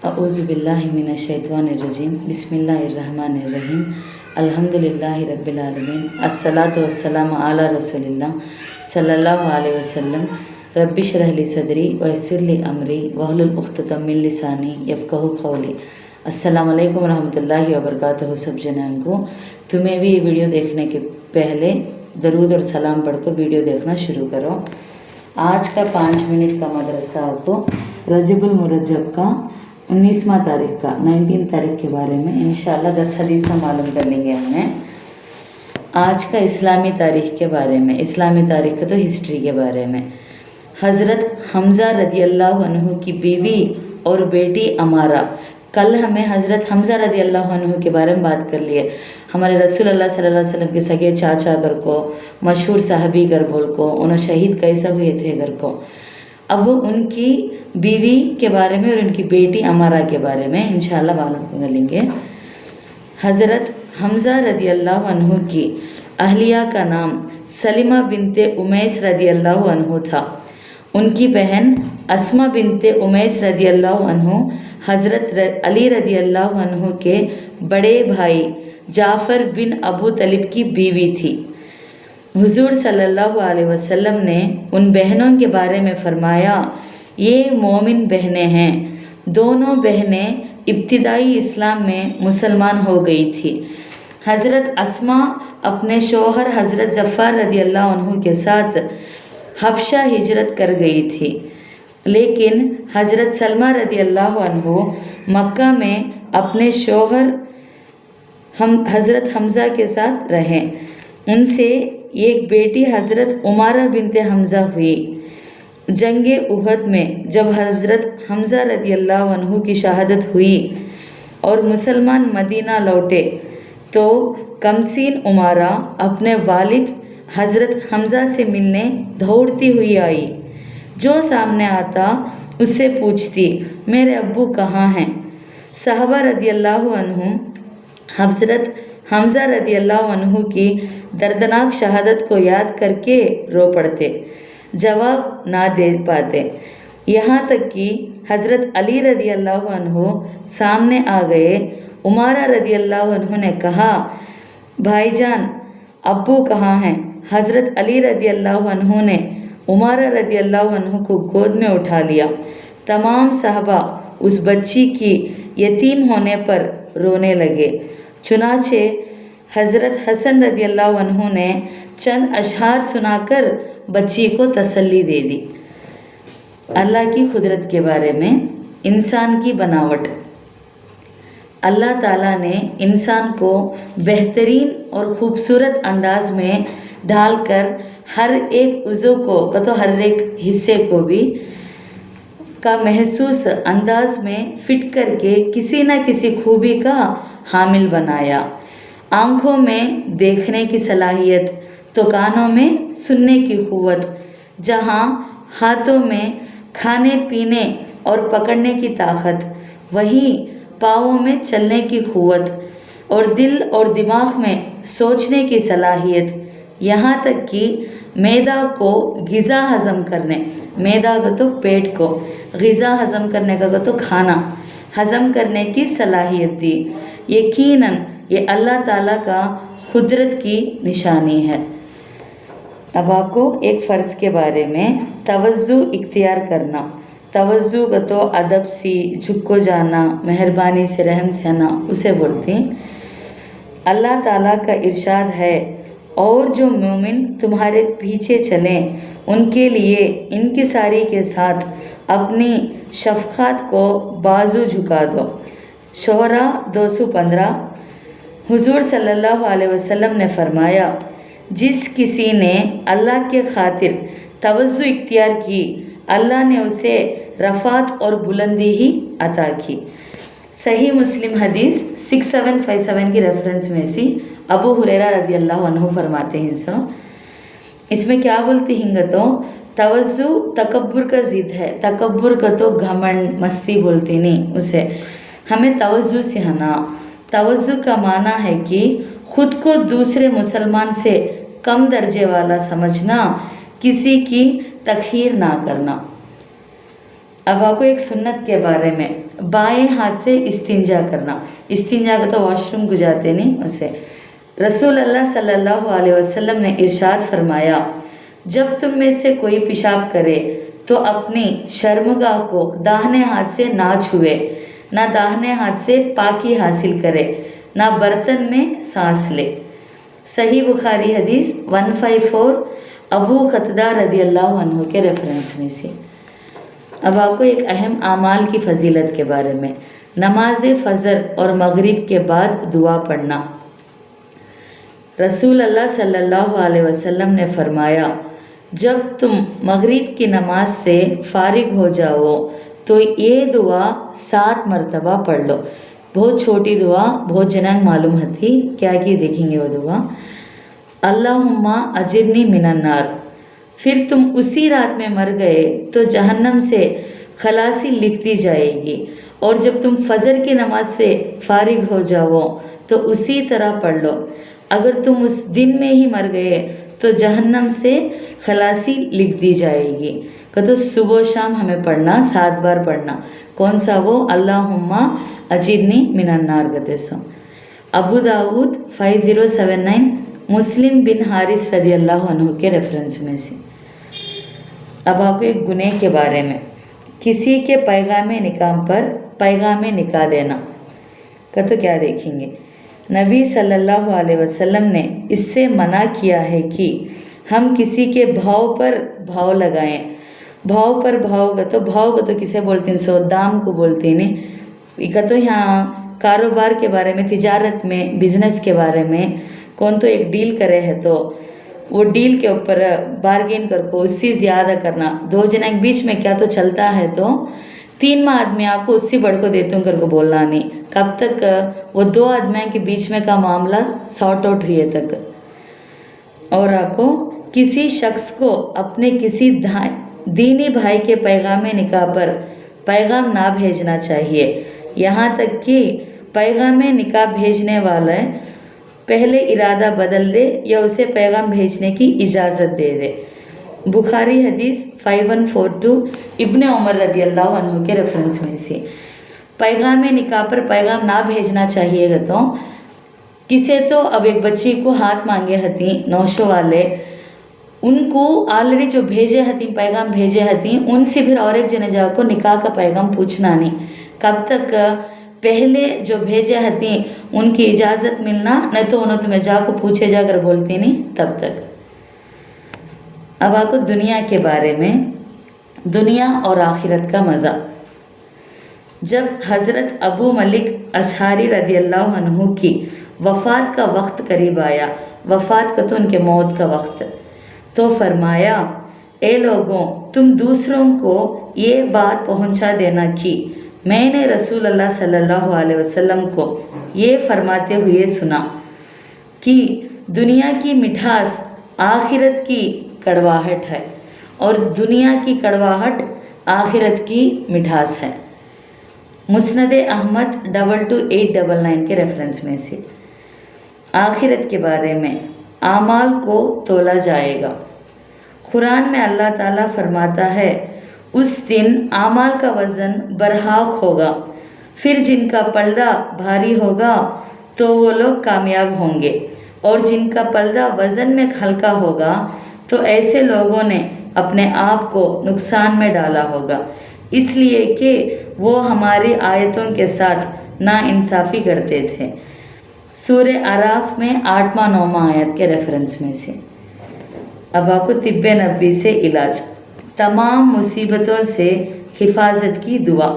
अऊज़ु बिल्लाहि मिनश शैतानिर रजीम बिस्मिल्लाहिर्रहमानिर रहीम अल्हम्दुलिल्लाहि रब्बिल आलमीन अस्सलातु वस्सलामु अला रसूलिल्लाह सल्लल्लाहु अलैहि वसल्लम रब्बि इश्रह ली सदरी व यस्सिर ली अमरी वहलुल उक़्दतम मिन लिसानी यफ़क़हू क़ौली। अस्सलामु अलैकुम रहमतुल्लाहि व बरकातुहू। सब जनां को तुम्हें भी ये वीडियो देखने के पहले दरूद और सलाम पढ़कर वीडियो देखना शुरू करो। आज का 5 मिनट का मदरसा आपको रजबुल मुरज्जब का 19वां तारीख का 19 तारीख के बारे में इंशाअल्लाह 10 हदीसा मालूम कर लेंगे हमें। आज का इस्लामी तारीख के बारे में, इस्लामी तारीख का तो हिस्ट्री के बारे में। हज़रत हमज़ा रदी अल्लाह अन्हु की बीवी और बेटी अमारा। कल हमें हज़रत हमज़ा रदी अल्लाह अन्हु के बारे में बात कर लिए। हमारे रसूल अल्लाह सल्लल्लाहु अलैहि वसल्लम के सगे चाचा घर को, मशहूर साहबी घर बोल को, उन्हें शहीद कैसे हुए थे घर को। अब वो उनकी बीवी के बारे में और उनकी बेटी अमारा के बारे में इंशाअल्लाह मालूम कर लेंगे। हज़रत हमज़ा रदी अल्लाह अन्हु की अहलिया का नाम सलीमा बिनते उमैस रदी अल्लाह अन्हु था। उनकी बहन अस्मा बिनते उमैस रदी अल्लाह अन्हु हज़रत अली रदी अल्लाह अन्हु के बड़े भाई जाफ़र बिन अबू तलिब की बीवी थी। हुज़ूर सल्लल्लाहु अलैहि वसल्लम ने उन बहनों के बारे में फरमाया, ये मोमिन बहनें हैं। दोनों बहनें इब्तिदाई इस्लाम में मुसलमान हो गई थी। हज़रत अस्मा अपने शौहर हज़रत जफ़ार रदी अल्लाह अन्हु के साथ हबशा हिजरत कर गई थी, लेकिन हज़रत सलमा रदी अल्लाह अन्हु मक्का में अपने शौहर हज़रत हमज़ा के साथ रहे। उनसे एक बेटी हज़रत उमारा बिनते हमज़ा हुई। जंगे उहद में जब हज़रत हमज़ा रदी अल्लाह अन्हु की शहादत हुई और मुसलमान मदीना लौटे तो कमसीन उमारा अपने वालिद हज़रत हमज़ा से मिलने दौड़ती हुई आई। जो सामने आता उससे पूछती, मेरे अब्बू कहाँ हैं। साहबा रदी अल्लाह अन्हुम हज़रत हमज़ा रदी अल्लाह अन्हु की दर्दनाक शहादत को याद करके रो पड़ते, जवाब ना दे पाते। यहाँ तक कि हज़रत अली रदी अल्लाह अन्हु सामने आ गए। उमारा रदी अल्लाह अन्हु ने कहा, भाईजान अब्बू कहाँ हैं। हज़रत अली रदी अल्लाह अन्हु ने उमारा रदी अल्लाह अन्हु को गोद में उठा लिया। तमाम साहबा उस बच्ची की यतीम होने पर रोने लगे। चुनाचे हज़रत हसन रदी अल्लाह अन्हु ने चंद अशआर सुनाकर बच्ची को तसल्ली दे दी। अल्लाह की कुदरत के बारे में, इंसान की बनावट। अल्लाह ताला ने इंसान को बेहतरीन और ख़ूबसूरत अंदाज में ढालकर हर एक उज़ू को तो हर एक हिस्से को भी का महसूस अंदाज में फिट करके किसी न किसी खूबी का हामिल बनाया। आँखों में देखने की सलाहियत तो कानों में सुनने की क़ुव्वत, जहाँ हाथों में खाने पीने और पकड़ने की ताकत, वहीं पाँवों में चलने की क़ुव्वत और दिल और दिमाग में सोचने की सलाहियत, यहाँ तक कि मैदा को ग़िज़ा हज़म करने, मैदा का तो पेट को, ग़िज़ा हज़म करने का तो खाना हज़म करने की सलाहियत दी। यकीनन ये अल्लाह ताला का कुदरत की निशानी है। अब आपको एक फ़र्ज़ के बारे में तवज्जो इख्तियार करना। तवज्जो का तो अदब सी झुक को जाना, मेहरबानी से रहम से आना, उसे बोलते हैं। अल्लाह ताला का इरशाद है, और जो मोमिन तुम्हारे पीछे चलें उनके लिए इनकिसारी के साथ अपनी शफ़क़त को बाजू झुका दो। शोरा 215। हुज़ूर सल्लल्लाहु अलैहि वसल्लम ने फरमाया, जिस किसी ने अल्लाह के खातिर तवज्जो इख्तियार की, अल्लाह ने उसे रफ़ात और बुलंदी ही अता की। सही मुस्लिम हदीस 6757 की रेफरेंस में से अबू हुरैरा रज़ी अल्लाह अन्हु फरमाते हैं। इसमें क्या बोलते हैं तो तवज्जो तकब्बुर का ज़िद है। तकब्बुर का तो घमंड मस्ती बोलते नहीं, उसे हमें तवज्जो सिखाना। तवज्जो का माना है कि ख़ुद को दूसरे मुसलमान से कम दर्जे वाला समझना, किसी की तखीर ना करना। अब आपको एक सुन्नत के बारे में, बाएं हाथ से इस्तिंजा करना। इस्तिंजा का तो वॉशरूम को जाते नहीं उसे। रसूल अल्लाह सल्लल्लाहु अलैहि वसल्लम ने इरशाद फरमाया, जब तुम में से कोई पेशाब करे तो अपनी शर्मगाह को दाहिने हाथ से ना छुए, ना दाहिने हाथ से पाकी हासिल करे, ना बर्तन में सांस ले। सही बुखारी हदीस 154 अबू क़तादा रदियल्लाहु अन्हु के रेफरेंस में से। अब आपको एक अहम आमाल की फ़जीलत के बारे में, नमाज फ़जर और मगरिब के बाद दुआ पढ़ना। रसूल अल्लाह सल्लल्लाहु अलैहि वसल्लम ने फरमाया, जब तुम मगरिब की नमाज से फारिग हो जाओ तो ये दुआ 7 मरतबा पढ़ लो। बहुत छोटी दुआ, बहुत जनांग मालूम हती क्या कि देखेंगे वो दुआ। अल्लाहुम्मा अजिरनी मिनन्नार। फिर तुम उसी रात में मर गए तो जहन्नम से खलासी लिख दी जाएगी। और जब तुम फजर की नमाज से फारिग हो जाओ तो उसी तरह पढ़ लो। अगर तुम उस दिन में ही मर गए तो जहन्नम से खलासी लिख दी जाएगी। तो सुबह शाम हमें पढ़ना, 7 बार पढ़ना। कौन सा वो? अल्लाहुम्मा अजिरनी मिनन्नार गते सो। अबू दाऊद 5079 मुस्लिम बिन हारिस रदियल्लाहु अन्हु के रेफरेंस में से। अब आपको एक गुनेह के बारे में, किसी के पैगाम निकाह पर पैगाम निकाह देना का तो क्या देखेंगे। नबी सल्लल्लाहु अलैहि वसल्लम ने इससे मना किया है कि हम किसी के भाव पर भाव लगाएं। भाव पर भाव का तो किसे बोलते हैं? सो दाम को बोलते हैं। का तो यहाँ कारोबार के बारे में, तिजारत में, बिजनेस के बारे में कौन तो एक डील करे है तो वो डील के ऊपर बार्गेन करको उससे ज़्यादा करना। 2 जना के बीच में क्या तो चलता है तो 3वां आदमी आपको उससे बढ़ को देते हूँ करको बोलना नहीं। कब तक? वो 2 आदमियों के बीच में का मामला सॉर्ट आउट हुए तक। और आपको किसी शख्स को अपने किसी दीनी भाई के पैगाम निकाह पर पैगाम ना भेजना चाहिए, यहाँ तक कि पैगाम निकाह भेजने वाला पहले इरादा बदल दे या उसे पैगाम भेजने की इजाज़त दे दे। बुखारी हदीस 5142 इब्ने उमर रदियल्लाहु अन्हु के रेफरेंस में से। पैगाम निकाह पर पैगाम ना भेजना चाहिएगा तो किसे तो अब एक बच्ची को हाथ मांगे हती नौशो वाले, उनको ऑलरेडी जो भेजे हती पैगाम भेजे हती उनसे फिर और एक जने जा को निकाह का पैगाम पूछना नहीं। कब तक? पहले जो भेजे हती उनकी इजाज़त मिलना, नहीं तो उन्होंने तुम्हें जाको पूछे जाकर बोलती नहीं तब तक। अब आपको दुनिया के बारे में, दुनिया और आखिरत का मज़ा। जब हज़रत अबू मलिक अशआरी रदियल्लाहु अन्हु की वफ़ात का वक्त करीब आया, वफ़ात का तो उनके मौत का वक्त, तो फरमाया, ए लोगों, तुम दूसरों को ये बात पहुंचा देना कि मैंने रसूल अल्लाह सल्लल्लाहु अलैहि वसल्लम को ये फरमाते हुए सुना कि दुनिया की मिठास आखिरत की कड़वाहट है और दुनिया की कड़वाहट आखिरत की मिठास है। मुस्नद अहमद 22899 के रेफरेंस में से। आखिरत के बारे में, आमाल को तोला जाएगा। कुरान में अल्लाह ताला फरमाता है, उस दिन आमाल का वज़न बरहाक होगा, फिर जिनका पलड़ा भारी होगा तो वो लोग कामयाब होंगे, और जिनका पलड़ा वज़न में हल्का होगा तो ऐसे लोगों ने अपने आप को नुकसान में डाला होगा, इसलिए कि वो हमारी आयतों के साथ नाइंसाफ़ी करते थे। सूरह आराफ में 8वां-9वां आयत के रेफरेंस में से। अब आपको तिब्बे नबी से इलाज, तमाम मुसीबतों से हिफाजत की दुआ।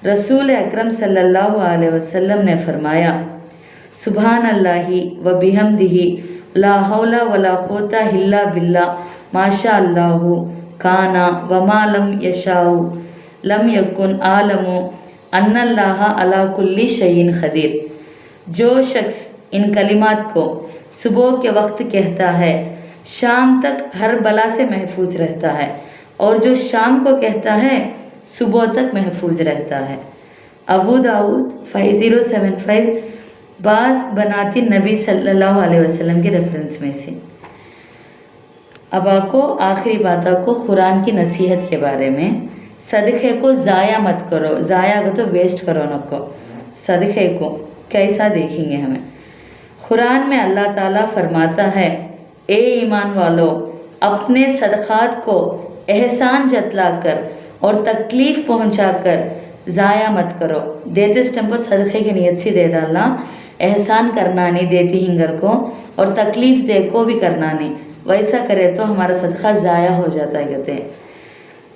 रसूल अकरम सल्लल्लाहु अलैहि वसल्लम ने फरमाया, सुभान अल्लाहि व बिहम्दिही ला हौला वला कुव्वता इल्ला बिल्लाह माशा अल्लाहु काना व मा लम यशाउ लम यकुन आलमु अन्नल्लाह अला कुल्ली शैइन क़दीर। जो शख्स इन कलिमात को सुबह के वक्त कहता है, शाम तक हर बला से महफूज रहता है, और जो शाम को कहता है सुबह तक महफूज रहता है। अबू दाऊद 5075 बाज बनाती नबी सल्लल्लाहु अलैहि वसल्लम के रेफरेंस में से। अब आपको आखिरी बात, आपको कुरान की नसीहत के बारे में। सदक़े को ज़ाया मत करो, ज़ाया को तो वेस्ट करो नको, सदक़े को कैसा देखेंगे हमें। कुरान में अल्लाह ताला फरमाता है, ए ईमान वालों, अपने सदक़ात को एहसान जतलाकर और तकलीफ़ पहुंचाकर ज़ाया मत करो। देते इस टाइम पर सदक़े की नीयत से दे डालना, एहसान करना नहीं देती हिंगर को, और तकलीफ़ दे को भी करना नहीं, वैसा करे तो हमारा सदक़ा ज़ाया हो जाता है कहते हैं।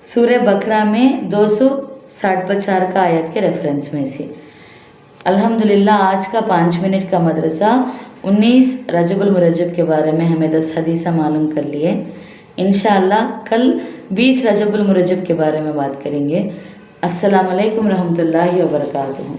सूरह बकरा में 260 का आयत के रेफरेंस में से। अल्हम्दुलिल्लाह आज का 5 मिनट का मदरसा 19 रजबुल मुरज्जब के बारे में हमें 10 हदीसा मालूम कर लिए। इंशाअल्लाह कल 20 रजबुल मुरज्जब के बारे में बात करेंगे। अस्सलामु अलैकुम रहमतुल्लाहि व बरकातुहू।